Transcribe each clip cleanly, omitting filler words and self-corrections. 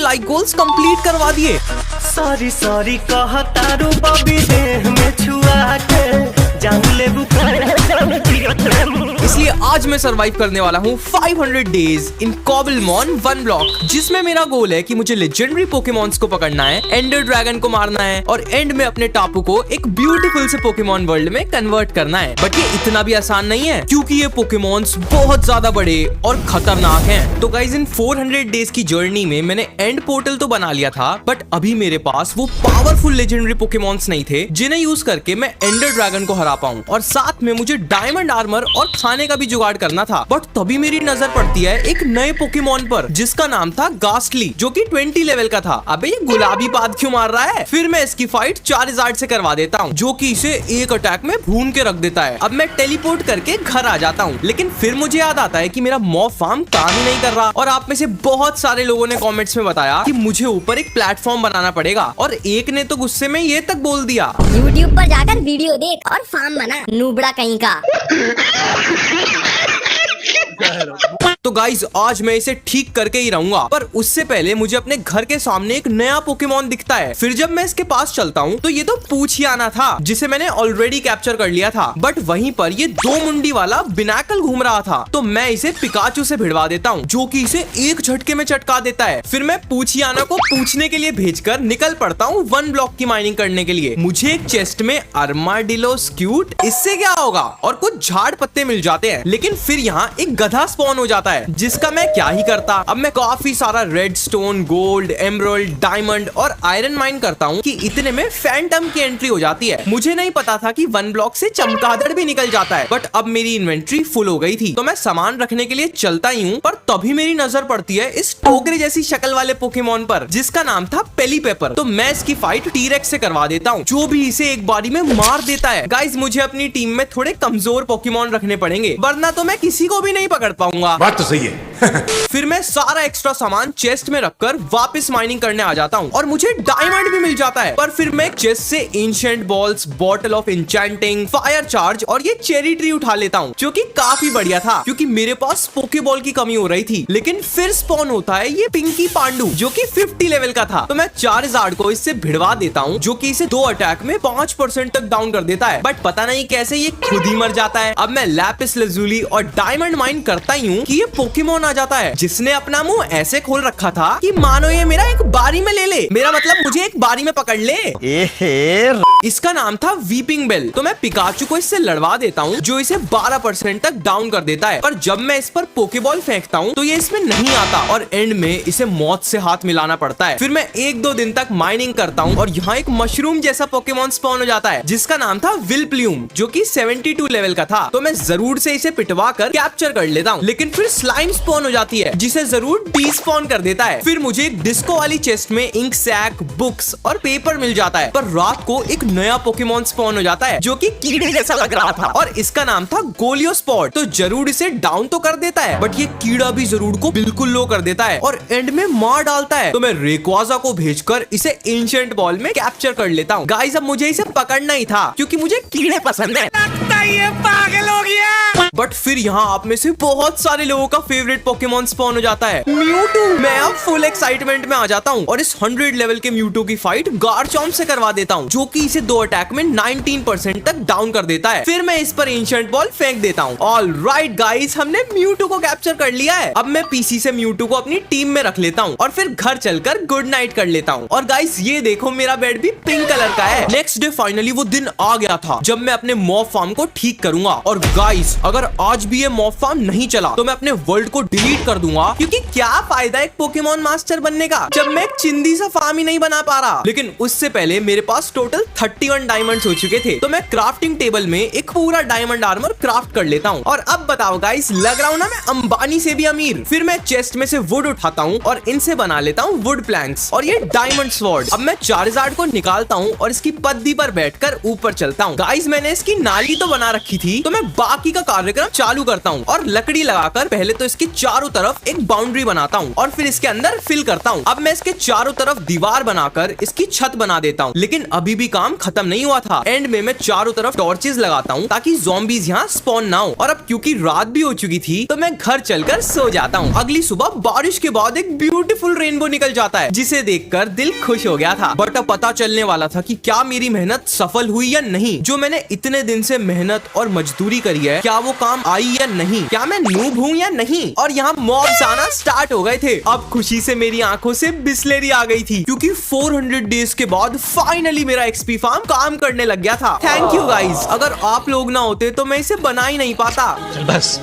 Like goals complete करवा दिए। Sorry sorry कहतारू बबी देह में छुआ के जान ले इसलिए आज मैं सरवाइव करने वाला हूँ 500 डेज इन कॉबलमॉन 1 ब्लॉक, जिसमें मेरा गोल है कि मुझे लेजेंडरी पोकेमॉन्स को पकड़ना है, एंडर ड्रैगन को मारना है और एंड में अपने टापू को एक ब्यूटीफुल से पोकेमॉन वर्ल्ड में कन्वर्ट करना है। बट ये इतना भी आसान नहीं है, क्योंकि ये पोकेमॉन्स बहुत ज्यादा बड़े और खतरनाक हैं। तो गाइज इन 400 डेज की जर्नी में मैंने एंड पोर्टल तो बना लिया था, बट अभी मेरे पास वो पावरफुल लेजेंडरी पोकेमॉन्स नहीं थे जिन्हें यूज करके मैं एंडर ड्रैगन को हरा पाऊं, और साथ में मुझे डायमंड आर्मर और खाने का भी जुगाड़ करना था। बट तभी मेरी नजर पड़ती है एक नए पोकेमॉन पर जिसका नाम था गास्टली, जो कि 20 लेवल का था। अबे ये गुलाबी पाद क्यों मार रहा है? फिर मैं इसकी फाइट चार्जार्ड से करवा देता हूँ, जो कि इसे एक अटैक में भून के रख देता है। अब मैं टेलीपोर्ट करके घर आ जाता हूँ, लेकिन फिर मुझे याद आता है कि मेरा मॉब फार्म काम ही नहीं कर रहा, और आप में से बहुत सारे लोगों ने कमेंट्स में बताया कि मुझे ऊपर एक प्लेटफॉर्म बनाना पड़ेगा, और एक ने तो गुस्से में ये तक बोल दिया, YouTube पर जाकर वीडियो देख और फार्म बना, नूबड़ा कहीं का। तो गाइज आज मैं इसे ठीक करके ही रहूंगा, पर उससे पहले मुझे अपने घर के सामने एक नया पोकेमॉन दिखता है। फिर जब मैं इसके पास चलता हूँ तो ये तो पूछियाना था, जिसे मैंने ऑलरेडी कैप्चर कर लिया था। बट वहीं पर ये 2 मुंडी वाला बिनाकल घूम रहा था, तो मैं इसे पिकाचू से भिड़वा देता हूँ, जो कि इसे एक झटके में चटका देता है। फिर मैं पूछियाना को पूछने के लिए भेजकर निकल पड़ता हूँ 1 ब्लॉक की माइनिंग करने के लिए। मुझे एक चेस्ट में अर्माडिलो स्क्यूट, इससे क्या होगा, और कुछ झाड़ पत्ते मिल जाते हैं। लेकिन फिर यहाँ एक गधा स्पॉन हो जाता है, जिसका मैं क्या ही करता। अब मैं काफी सारा red stone, gold, emerald, diamond और आयरन माइन करता हूँ कि इतने में फैंटम की एंट्री हो जाती है। मुझे नहीं पता था कि 1 ब्लॉक से चमगादड़ भी निकल जाता है, बट अब मेरी इन्वेंट्री फुल हो गई थी, तो मैं सामान रखने के लिए चलता ही हूँ। पर तभी मेरी नजर पड़ती है इस टोकरे जैसी शक्ल वाले पोकेमॉन पर, जिसका नाम था पेलीपेपर। तो मैं इसकी फाइट टी-रेक्स से करवा देता हूँ, जो भी इसे एक बारी में मार देता है। गाइज मुझे अपनी टीम में थोड़े कमजोर पोकेमॉन रखने पड़ेंगे, वरना तो मैं किसी को भी नहीं पकड़ पाऊंगा। बात तो सही है। फिर मैं सारा एक्स्ट्रा सामान चेस्ट में रखकर वापस माइनिंग करने आ जाता हूँ, और मुझे डायमंड भी मिल जाता है। पर फिर मैं चेस्ट से ancient balls, bottle of enchanting, fire charge और ये चेरी ट्री उठा लेता हूँ, जो कि काफी बढ़िया था, क्योंकि मेरे पास पोकेबॉल की कमी हो रही थी। लेकिन फिर स्पॉन होता है ये पिंकी पांडू, जो कि 50 लेवल का था। तो मैं चार्जार्ड को इससे भिड़वा देता हूँ, जो कि इसे 2 अटैक में 5% तक डाउन कर देता है। बट पता नहीं कैसे ये खुद ही मर जाता है। अब मैं लैपिस लजुली और डायमंड माइन करता ही हूँ कि ये पोकेमॉन आ जाता है, जिसने अपना मुंह ऐसे खोल रखा था कि मानो ये मेरा एक बारी में ले ले, मेरा मतलब मुझे एक बारी में पकड़ ले। इसका नाम था वीपिंग बेल। तो मैं पिकाचू को इससे लड़वा देता हूँ, जो इसे 12% तक डाउन कर देता है। पर जब मैं इस पर पोकेबॉल फेंकता हूँ तो ये इसमें नहीं आता, और एंड में इसे मौत से हाथ मिलाना पड़ता है। फिर मैं 1-2 दिन तक माइनिंग करता हूँ, और यहाँ एक मशरूम जैसा पोकेमॉन स्पॉन हो जाता है, जिसका नाम था विलप्लूम, जो कि 72 लेवल का था। तो मैं जरूर से इसे पिटवा कर कैप्चर कर लेता हूँ, लेकिन फिर स्लाइम स्पॉन हो जाती है, जिसे जरूर डी-स्पॉन कर देता है। फिर मुझे एक डिस्को वाली चेस्ट में इंक सैक, बुक्स और पेपर मिल जाता है। पर रात को एक नया पोकेमॉन स्पॉन हो जाता है, जो कि कीड़े जैसा लग रहा था, और इसका नाम था गोलियो स्पॉट। तो जरूर इसे डाउन तो कर देता है, बट ये कीड़ा भी जरूर को बिल्कुल लो कर देता है, और एंड में मार डालता है। तो मैं रेक्वाजा को भेजकर इसे एंशिएंट बॉल में कैप्चर कर लेता हूँ। गाइस अब मुझे इसे पकड़ना ही था, क्योंकि मुझे कीड़े पसंद है। लगता है ये पागल हो गया। बट फिर यहाँ आप में से बहुत सारे लोगों का फेवरेट पोकेमॉन स्पॉन हो जाता है, म्यूटू। मैं अब फुल एक्साइटमेंट में आ जाता हूँ, और इस 100 लेवल के म्यूटू की फाइट गार्चॉम्प से करवा देता हूँ, जो कि इसे 2 अटैक में 19% तक डाउन कर देता है। फिर मैं इस पर एंशिएंट बॉल फेंक देता हूँ। ऑलराइट गाइस, हमने म्यूटू को कैप्चर कर लिया है। अब मैं पीसी से म्यूटू को अपनी टीम में रख लेता हूँ, और फिर घर चलकर गुड नाइट कर लेता हूँ। और गाइस ये देखो, मेरा बेड भी पिंक कलर का है। नेक्स्ट डे फाइनली वो दिन आ गया था जब मैं अपने मॉब फार्म को ठीक करूंगा। और गाइस अगर आज भी ये मॉब फार्म नहीं चला तो मैं अपने वर्ल्ड को डिलीट कर दूंगा, क्योंकि क्या फायदा एक पोकेमॉन मास्टर बनने का जब मैं एक चिंदी सा फार्म ही नहीं बना पा रहा। लेकिन उससे पहले मेरे पास टोटल 31 डायमंड्स हो चुके थे, तो मैं क्राफ्टिंग टेबल में एक पूरा डायमंड आर्मर क्राफ्ट कर लेता हूँ। और अब बताओ गाइस, लग रहा हूँ ना मैं अंबानी से भी अमीर। फिर मैं चेस्ट में से वुड उठाता हूँ और इनसे बना लेता हूँ वुड प्लैंक्स और ये डायमंड स्वॉर्ड। अब मैं चार्जार्ड को निकालता हूँ और इसकी पद्दी पर बैठकर ऊपर चलता हूँ। गाइस मैंने इसकी नाली तो बना रखी थी, तो मैं बाकी का कार्य कार्यक्रम चालू करता हूँ और लकड़ी लगाकर पहले तो इसके चारों तरफ एक बाउंड्री बनाता हूँ और फिर इसके अंदर फिल करता हूँ। अब मैं इसके चारों तरफ दीवार बनाकर इसकी छत बना देता हूँ, लेकिन अभी भी काम खत्म नहीं हुआ था। एंड में मैं चारों तरफ टॉर्चेस लगाता हूँ ताकि ज़ॉम्बीज यहाँ स्पॉन ना हो। और अब क्योंकि रात भी हो चुकी थी तो मैं घर चलकर सो जाता हूँ। अगली सुबह बारिश के बाद एक ब्यूटीफुल रेनबो निकल जाता है, जिसे देखकर दिल खुश हो गया था। बट अब पता चलने वाला था कि क्या मेरी मेहनत सफल हुई या नहीं। जो मैंने इतने दिन से मेहनत और मजदूरी करी है, क्या वो काम आई या नहीं, क्या मैं नूब हूँ या नहीं। और यहाँ मॉब्स आना स्टार्ट हो गए थे। अब खुशी से मेरी आंखों से बिस्लेरी आ गई थी, क्योंकि 400 डेज के बाद फाइनली मेरा एक्सपी फार्म काम करने लग गया था। थैंक यू गाइस, अगर आप लोग ना होते तो मैं इसे बना ही नहीं पाता। चल बस,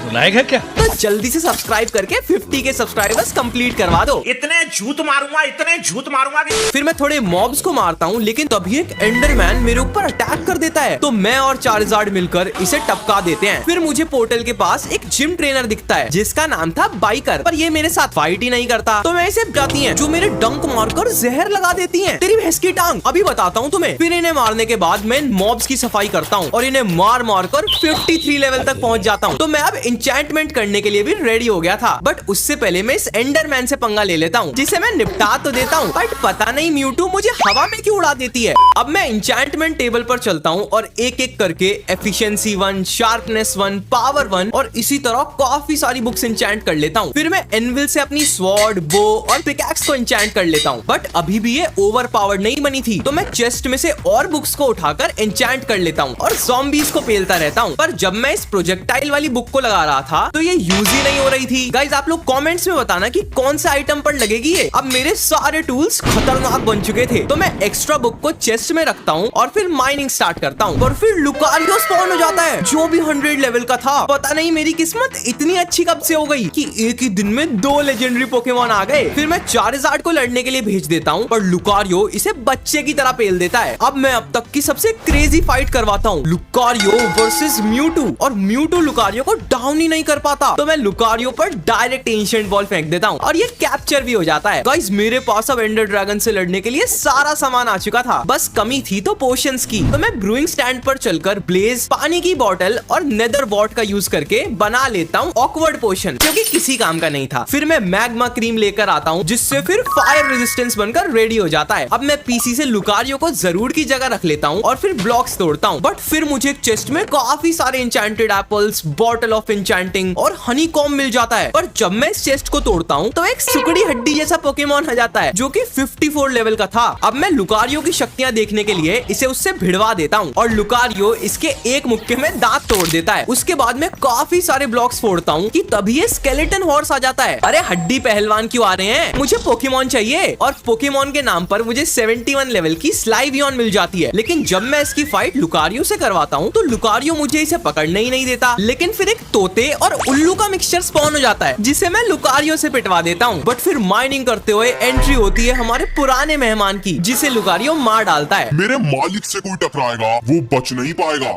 सुनाएगा क्या? तो जल्दी से सब्सक्राइब करके 50 के सब्सक्राइबर्स कंप्लीट करवा दो। इतने झूठ मारूंगा फिर मैं थोड़े मॉब्स को मारता हूँ, लेकिन तभी एक एंडरमैन मेरे ऊपर अटैक कर देता है। तो मैं और चार्जार्ड मिलकर इसे टपका देते हैं। फिर मुझे पोर्टल के पास एक जिम ट्रेनर दिखता है जिसका नाम था बाइकर, पर ये मेरे साथ फाइट ही नहीं करता। तो मैं इसे बचाती है, जो मेरे डंक मारकर जहर लगा देती है। तेरी भैंस की टांग, अभी बताता हूँ तुम्हें। फिर इन्हें मारने के बाद मैं मॉब्स की सफाई करता हूँ और इन्हें मार मार कर 53 लेवल तक पहुँच जाता हूँ। तो मैं अब एन्चेंटमेंट करने के लिए भी रेडी हो गया था। बट उससे पहले मैं इस एंडरमैन से पंगा ले लेता हूँ, जिसे मैं निपटा तो देता हूँ, बट पता नहीं म्यूटू मुझे हवा में क्यों उड़ा देती है। अब मैं एन्चेंटमेंट टेबल पर चलता हूँ और एक एक करके एफिशिएंसी 1, शार्पनेस 1, पावर 1 और इसी तरह काफी सारी बुक्स एन्चेंट कर लेता हूँ। फिर मैं एनविल से अपनी स्वॉर्ड, बो और पिकैक्स को एन्चेंट कर लेता हूँ। बट अभी भी ये ओवर पावर्ड नहीं बनी थी, तो मैं चेस्ट में से और बुक्स को उठाकर एन्चेंट कर लेता हूँ और ज़ॉम्बीज को पेलता रहता हूँ। पर जब मैं इस प्रोजेक्टाइल वाली बुक को लगा रहा था तो ये यूज ही नहीं हो रही थी। गाइस, आप लोग कमेंट्स में बताना कि कौन सा आइटम पर लगेगी ये। अब मेरे सारे टूल्स खतरनाक बन चुके थे, तो मैं एक्स्ट्रा बुक को चेस्ट में रखता हूँ और फिर माइनिंग स्टार्ट करता हूँ। और फिर लुकारियो स्पॉन हो जाता है, जो भी 100 लेवल का था। पता नहीं मेरी किस्मत इतनी अच्छी कब से हो गई कि एक ही दिन में 2 लेजेंडरी पोकेमॉन आ गए। फिर मैं चार्जार्ड को लड़ने के लिए भेज देता हूँ, पर लुकारियो इसे बच्चे की तरह पेल देता है। अब मैं अब तक की सबसे क्रेजी फाइट करवाता हूँ, लुकारियो वर्सेस म्यूटू। और म्यूटू लुकारियो को डाउन ही नहीं कर पाता, तो मैं लुकारियो पर डायरेक्ट एंशिएंट बॉल फेंक देता हूँ और ये कैप्चर भी हो जाता है। गाइस, मेरे पास अब एंडर ड्रैगन से लड़ने के लिए सारा सामान आ चुका था, बस कमी थी तो पोशंस की। तो मैं ब्रूइंग स्टैंड पर चलकर ब्लेज, पानी की बोतल और नेदर वॉट का यूज करके बना लेता हूँ ऑकवर्ड पोशन, क्योंकि किसी काम का नहीं था। फिर मैं मैग्मा क्रीम लेकर आता हूँ, जिससे फिर फायर रेजिस्टेंस बनकर रेडी हो जाता है। अब मैं पीसी से लुकारियो को जरूर की जगह रख लेता हूँ और फिर ब्लॉक्स तोड़ता हूँ। बट फिर मुझे एक चेस्ट में काफी सारे enchanted apples, bottle of enchanting और हनी कॉम मिल जाता है। पर जब मैं इस चेस्ट को तोड़ता हूँ तो एक सुकड़ी हड्डी जैसा पोकेमॉन आ जाता है, जो कि 54 लेवल का था। अब मैं लुकारियो की शक्तियां देखने के लिए इसे उससे भिड़वा देता हूँ और लुकारियो इसके एक मुक्के में दांत तोड़ देता है। उसके बाद मैं काफी सारे ब्लॉक्स फोड़ता हूँ कि तभी ये स्केलेटन हॉर्स आ जाता है। अरे हड्डी पहलवान क्यों आ रहे हैं, मुझे पोकेमॉन चाहिए। और पोकेमॉन के नाम पर मुझे 71 लेवल की स्लाइवियन मिल जाती है। लेकिन जब मैं इसकी फाइट लुकारियो से करवाता हूँ तो लुकारियो मुझे इसे पकड़ने ही नहीं देता। लेकिन फिर एक तोते और उल्लू का मिक्सचर स्पॉन हो जाता है, जिसे मैं लुकारियो से पिटवा देता हूँ। बट फिर माइनिंग करते हुए एंट्री होती है हमारे पुराने मेहमान की, जिसे लुकारियो मार डालता है। मेरे मालिक से कोई टकराएगा वो बच नहीं पाएगा।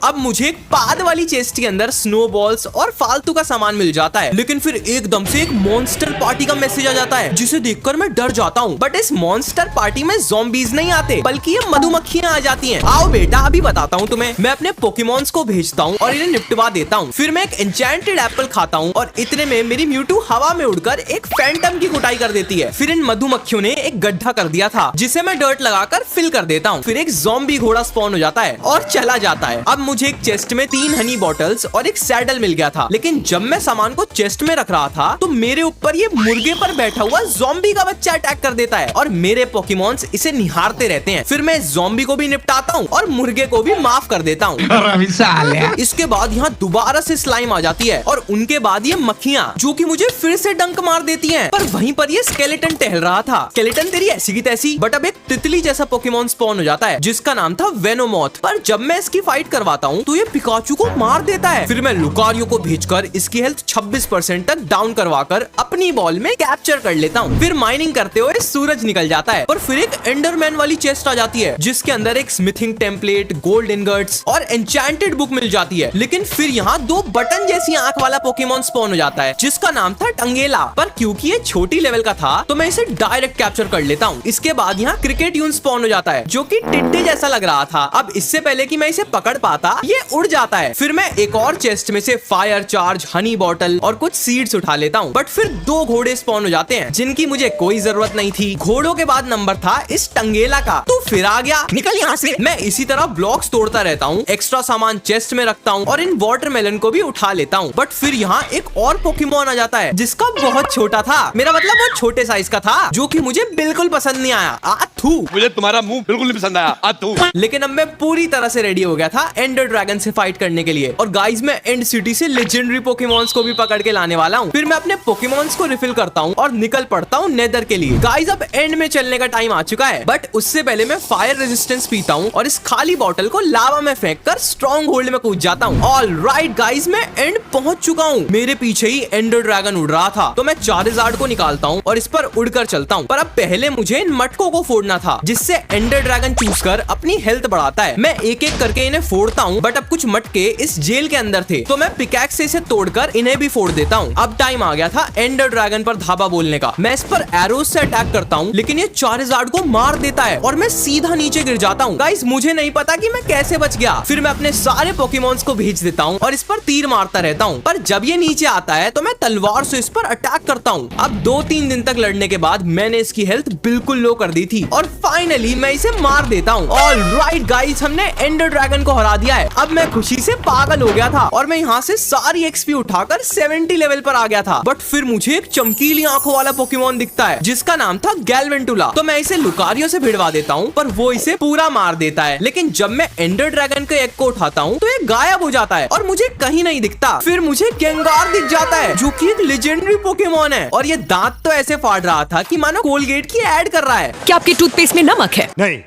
अब मुझे एक पाद वाली चेस्ट के अंदर स्नोबॉल्स और फालतू का सामान मिल जाता है। लेकिन फिर एकदम से एक मॉन्स्टर पार्टी का मैसेज आ जाता है, जिसे देखकर मैं डर जाता हूँ। बट इस मॉन्स्टर पार्टी में ज़ॉम्बीज नहीं आते, बल्कि ये मधुमक्खियां आ जाती हैं। आओ बेटा, अभी बताता हूँ तुम्हें। मैं अपने पोकेमॉन्स को भेजता हूँ और इन्हें निपटवा देता हूँ। फिर मैं एक एन्चेंटेड एप्पल खाता हूँ और इतने में मेरी म्यूटू हवा में उड़कर एक फैंटम की कुटाई कर देती है। फिर इन मधुमक्खियों ने एक गड्ढा कर दिया था, जिसे मैं डर्ट लगाकर फिल कर देता हूँ। फिर एक ज़ॉम्बी घोड़ा स्पॉन हो जाता है और चला जाता है। अब मुझे एक चेस्ट में 3 हनी बॉटल्स और एक सैडल मिल गया था। लेकिन जब मैं सामान को चेस्ट में रख रहा था तो मेरे ऊपर ये मुर्गे पर बैठा हुआ ज़ॉम्बी का बच्चा अटैक कर देता है और मेरे पोकेमॉन्स इसे निहारते रहते हैं। फिर मैं ज़ॉम्बी को भी निपटाता हूँ और मुर्गे को भी माफ कर देता हूँ। इसके बाद यहाँ दोबारा से स्लाइम आ जाती है और उनके बाद ये मक्खियाँ, जो कि मुझे फिर से डंक मार देती हैं। पर वहीं पर ये स्केलेटन टहल रहा था। स्केलेटन तेरी ऐसी की तैसी, बट अब एक तितली जैसा पोकेमॉन स्पॉन हो जाता है, जिसका नाम था वेनोमॉथ। पर जब मैं इसकी फाइट करवाता हूँ तो ये पिकाचू को मार देता है। फिर मैं लुकारियो को भेजकर इसकी हेल्थ 26% तक डाउन करवाकर अपनी बॉल में कैप्चर कर लेता हूँ। फिर माइनिंग करते हुए सूरज निकल जाता है। पर फिर एक एंडरमैन वाली चेस्ट आ जाती है, जिसके अंदर एक स्मिथिंग टेम्पलेट, गोल्ड इनगट्स और एन्चेंटेड बुक मिल जाती है। लेकिन फिर यहाँ 2 बटन जैसी आंख वाला पोकेमॉन स्पॉन हो जाता है, जिसका नाम था टंगेला। पर क्योंकि ये छोटी लेवल का था तो मैं इसे डायरेक्ट कैप्चर कर लेता हूँ। इसके बाद यहाँ क्रिकेट यून स्पॉन हो जाता है, जो कि टिड्डे जैसा लग रहा था। अब इससे पहले कि मैं इसे पकड़ पाता ये उड़ जाता है। फिर मैं एक और चेस्ट में से फायर चार्ज, हनी बॉटल और कुछ सीड्स उठा लेता हूँ, बट फिर 2 घोड़े स्पॉन हो जाते हैं जिनकी मुझे कोई जरूरत नहीं थी। घोड़ों के बाद नंबर था इस टंगेला का, तो फिर आ गया निकल यहाँ से। मैं इसी तरह ब्लॉक्स तोड़ता रहता हूँ, एक्स्ट्रा सामान चेस्ट में रखता हूँ और इन वाटरमेलन को भी उठा लेता हूँ। बट फिर यहाँ एक और पोकेमॉन आ जाता है जिसका बहुत छोटा था, मेरा मतलब वो छोटे साइज का था, जो कि मुझे बिल्कुल पसंद नहीं आया। थू, मुझे तुम्हारा मुंह बिल्कुल नहीं पसंद आया। थू। लेकिन अब मैं पूरी तरह से रेडी हो गया था एंडर ड्रैगन से फाइट करने के लिए। और गाइज मैं एंड सिटी से लेजेंडरी पोकेमॉन्स को भी पकड़ के लाने वाला हूँ। फिर मैं अपने पोकेमॉन्स को रिफिल करता हूँ और निकल पड़ता हूँ नेदर के लिए। गाइज अब एंड में चलने का टाइम आ चुका है, बट उससे पहले मैं फायर रेजिस्टेंस पीता हूँ और इस खाली बॉटल को लावा में फेंक कर स्ट्रॉन्ग होल्ड में कूद जाता हूँ। ऑलराइट गाइज मैं एंड पहुंच चुका हूँ। मेरे पीछे ही एंडर ड्रैगन उड़ रहा था, तो मैं चारिज़ार्ड को निकालता हूँ और इस पर उड़कर चलता हूँ। पर अब पहले मुझे इन मटकों को फोड़ना था, जिससे एंडर ड्रैगन चूज कर अपनी हेल्थ बढ़ाता है। मैं एक एक करके इन्हें फोड़ता हूँ, बट अब कुछ मटके इस जेल के अंदर थे, तो मैं पिकैक्स से इसे तोड़कर इन्हें भी फोड़ देता हूँ। अब टाइम आ गया था एंडर ड्रैगन पर धावा बोलने का। मैं इस पर एरोज से अटैक करता हूँ, लेकिन ये चारिज़ार्ड को मार देता है और मैं सीधा नीचे गिर जाता हूँ। गाइस मुझे नहीं पता कि मैं कैसे बच गया। फिर मैं अपने सारे पोकेमॉन्स को भेज देता हूँ और इस पर तीर मारता रहता हूँ, पर जब ये नीचे आता है तो मैं तलवार से इस पर अटैक करता हूँ। अब 2-3 दिन तक लड़ने के बाद मैंने इसकी हेल्थ बिल्कुल लो कर दी थी और फाइनली मैं इसे मार देता हूँ। ऑलराइट गाइस हमने एंडर ड्रैगन को हरा दिया है। अब मैं खुशी से पागल हो गया था और मैं यहाँ से सारी एक्सपी उठाकर 70 लेवल पर आ गया था। बट फिर मुझे एक चमकीली आंखों वाला पोकेमॉन दिखता है जिसका नाम था गैल्वेंटुला। तो मैं इसे लुकारियो से भिड़वा देता हूँ, पर वो इसे पूरा मार देता है। लेकिन जब मैं एंडर ड्रैगन के एग को उठाता हूँ तो ये गायब हो जाता है और मुझे कहीं नहीं दिखता। फिर मुझे गेंगार दिख जाता है जो कि एक लेजेंडरी पोकेमॉन है और ये दांत तो ऐसे फाड़ रहा था कि मानो कोलगेट की ऐड कर रहा है। क्या आपके टूथपेस्ट में नमक है? नहीं।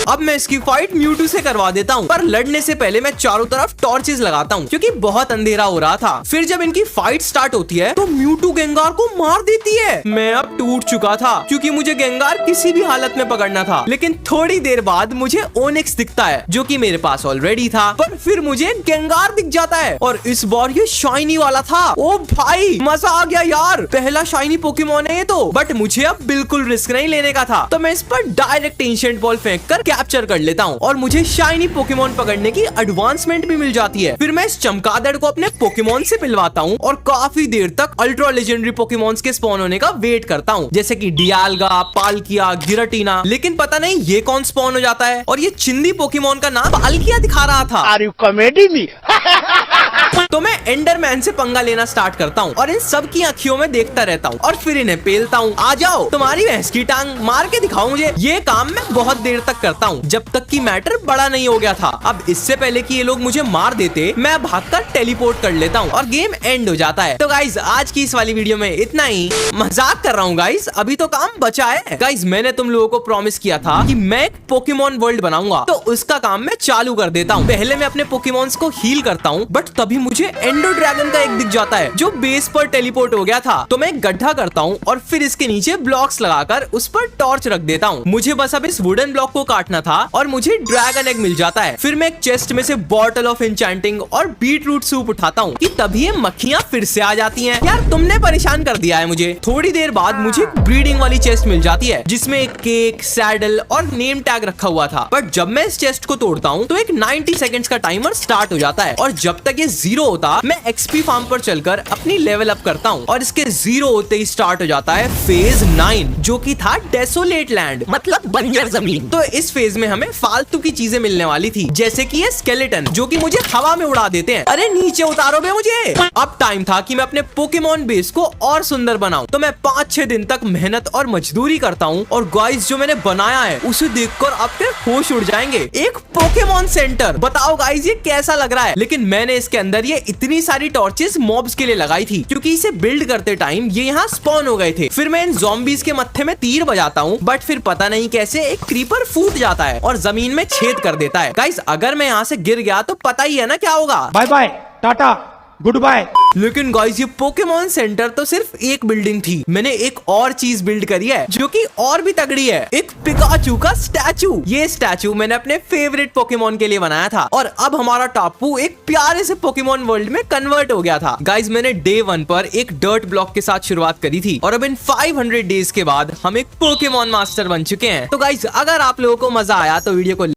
अब मैं इसकी फाइट म्यूटू से करवा देता हूँ, पर लड़ने से पहले मैं चारों तरफ टॉर्चेस लगाता हूँ क्योंकि बहुत अंधेरा हो रहा था। फिर जब इनकी फाइट स्टार्ट होती है तो म्यूटू गेंगार को मार देती है। मैं अब टूट चुका था क्योंकि मुझे गेंगार किसी भी हालत में पकड़ना था। लेकिन थोड़ी देर बाद मुझे ओनिक्स दिखता है जो कि मेरे पास ऑलरेडी था, पर फिर मुझे गेंगार दिख जाता है और इस बार ये शाइनी वाला था। ओ भाई मजा आ गया यार, पहला शाइनी पोकेमॉन है ये तो। बट मुझे अब बिल्कुल रिस्क नहीं लेने का था, तो मैं इस पर डायरेक्ट एंशिएंट बॉल फेंक कर कैप्चर कर लेता हूँ और मुझे शाइनी पोकेमॉन पकड़ने की एडवांसमेंट भी मिल जाती है। फिर मैं इस चमगादड़ को अपने पोकेमॉन से मिलवाता हूँ और काफी देर तक अल्ट्रा लेजेंडरी पोकेमॉन्स के स्पॉन होने का वेट करता हूँ, जैसे कि डियालगा, पाल्किया, गिराटीना। लेकिन पता नहीं ये कौन स्पॉन हो जाता है और ये चिंदी पोकेमॉन का नाम पाल्किया दिखा रहा था। Are you comedy me? तो मैं एंडरमैन से पंगा लेना स्टार्ट करता हूँ और इन सब की आंखियों में देखता रहता हूँ और फिर इन्हें पेलता हूँ। आ जाओ, तुम्हारी भैंस की टांग मार के दिखाओ मुझे। ये काम मैं बहुत देर तक करता हूँ जब तक कि मैटर बड़ा नहीं हो गया था। अब इससे पहले कि ये लोग मुझे मार देते मैं भागकर टेलीपोर्ट कर लेता हूँ और गेम एंड हो जाता है। तो गाइज आज की इस वाली वीडियो में इतना ही। मजाक कर रहा हूँ गाइज, अभी तो काम बचा है। गाइज मैंने तुम लोगों को प्रॉमिस किया था कि मैं एक पोकेमॉन वर्ल्ड बनाऊंगा, तो उसका काम मैं चालू कर देता हूँ। पहले मैं अपने पोकेमॉन्स को हील करता हूँ, बट तभी मुझे एंडर ड्रैगन का एक दिख जाता है जो बेस पर टेलीपोर्ट हो गया था। तो मैं एक गड्ढा करता हूँ और फिर इसके नीचे ब्लॉक्स लगाकर उस पर टॉर्च रख देता हूँ। मुझे बस अब इस वुडन ब्लॉक को काटना था और मुझे ड्रैगन एग मिल जाता है। फिर मैं एक चेस्ट में से बॉटल ऑफ एन्चेंटिंग और बीट रूट सूप उठाता हूँ कि तभी ये मक्खियाँ फिर से आ जाती हैं। यार तुमने परेशान कर दिया है मुझे। थोड़ी देर बाद मुझे ब्रीडिंग वाली चेस्ट मिल जाती है जिसमें एक केक, सैडल और नेम टैग रखा हुआ था। बट जब मैं इस चेस्ट को तोड़ता हूँ तो एक 90 सेकंड्स का टाइमर स्टार्ट हो जाता है और जब तक ये 0 होता मैं एक्सपी फार्म पर चलकर अपनी लेवल अप करता हूँ और इसके 0 होते ही स्टार्ट हो जाता है फेज 9 जो कि था डेसोलेट लैंड, मतलब बंजर जमीन। तो इस फेज में हमें फालतू की चीजें मिलने वाली थी, जैसे कि ये स्केलेटन जो कि मुझे हवा में उड़ा देते हैं। अरे नीचे उतारो बे मुझे। अब टाइम था कि मैं अपने पोकेमॉन बेस को और सुंदर बनाऊं, तो मैं 5-6 दिन तक मेहनत और मजदूरी करता हूँ और गाइस जो मैंने बनाया है उसे देखकर आपके होश उड़ जाएंगे। एक पोकेमॉन सेंटर, बताओ गाइस ये कैसा लग रहा है। लेकिन मैंने इसके अंदर ये इतनी सारी टॉर्चेस मॉब्स के लिए लगाई थी क्योंकि इसे बिल्ड करते टाइम ये यहाँ स्पॉन हो गए थे। फिर मैं इन ज़ॉम्बीज के मत्थे में तीर बजाता हूँ, बट फिर पता नहीं कैसे एक क्रीपर फूट जाता है और जमीन में छेद कर देता है। गाइस अगर मैं यहाँ से गिर गया तो पता ही है ना क्या होगा। Bye bye, tata, good bye. लेकिन गाइस ये पोकेमॉन सेंटर तो सिर्फ एक बिल्डिंग थी। मैंने एक और चीज बिल्ड करी है जो कि और भी तगड़ी है, एक पिकाचू का स्टैचू। ये स्टैचू मैंने अपने फेवरेट पोकेमॉन के लिए बनाया था और अब हमारा टापू एक प्यारे से पोकेमॉन वर्ल्ड में कन्वर्ट हो गया था। गाइस मैंने डे 1 पर एक डर्ट ब्लॉक के साथ शुरुआत करी थी और अब इन 500 डेज के बाद हम एक पोकेमॉन मास्टर बन चुके हैं। तो गाइस अगर आप लोगों को मजा आया तो वीडियो को